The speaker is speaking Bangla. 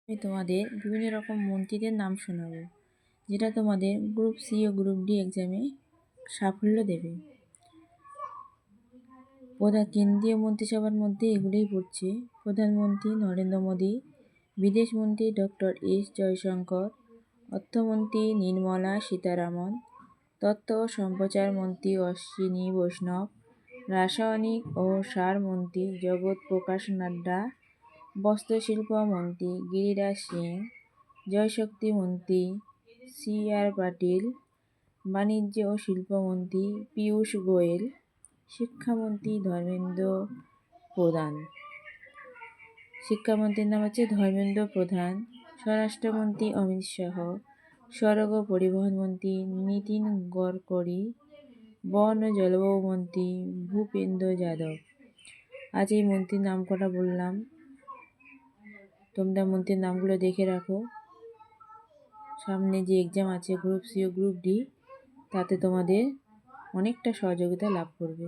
আমি তোমাদের বিভিন্ন রকম মন্ত্রীদের নাম শোনাবো, যেটা তোমাদের গ্রুপ সি ও গ্রুপ ডি এক্সামে সাফল্য দেবে। কেন্দ্রীয় মন্ত্রিসভার মধ্যে এগুলোই পড়ছে: প্রধানমন্ত্রী নরেন্দ্র মোদী, বিদেশমন্ত্রী ডক্টর এস জয়শঙ্কর, অর্থমন্ত্রী নির্মলা সীতারামন, তথ্য ও সম্প্রচার মন্ত্রী অশ্বিনী বৈষ্ণব, রাসায়নিক ও সার মন্ত্রী জগৎ প্রকাশ নাড্ডা, বস্ত্রশিল্প মন্ত্রী গিরিরাজ সিং, জলশক্তি মন্ত্রী সি আর পাটিল, বাণিজ্য ও শিল্পমন্ত্রী পীযূষ গোয়েল, শিক্ষামন্ত্রী ধর্মেন্দ্র প্রধান। শিক্ষামন্ত্রীর নাম হচ্ছে ধর্মেন্দ্র প্রধান। স্বরাষ্ট্রমন্ত্রী অমিত শাহ, সড়ক ও পরিবহন মন্ত্রী নীতিন গডকরি, বন ও জলবায়ু মন্ত্রী ভূপেন্দ্র যাদব। আজ এই মন্ত্রীর নাম কটা বললাম, তোমরা মন্ত্রীর নামগুলো দেখে রাখো। সামনে যে এক্সাম আছে গ্রুপ সি ও গ্রুপ ডি, তাতে তোমাদের অনেকটা সহযোগিতা লাভ করবে।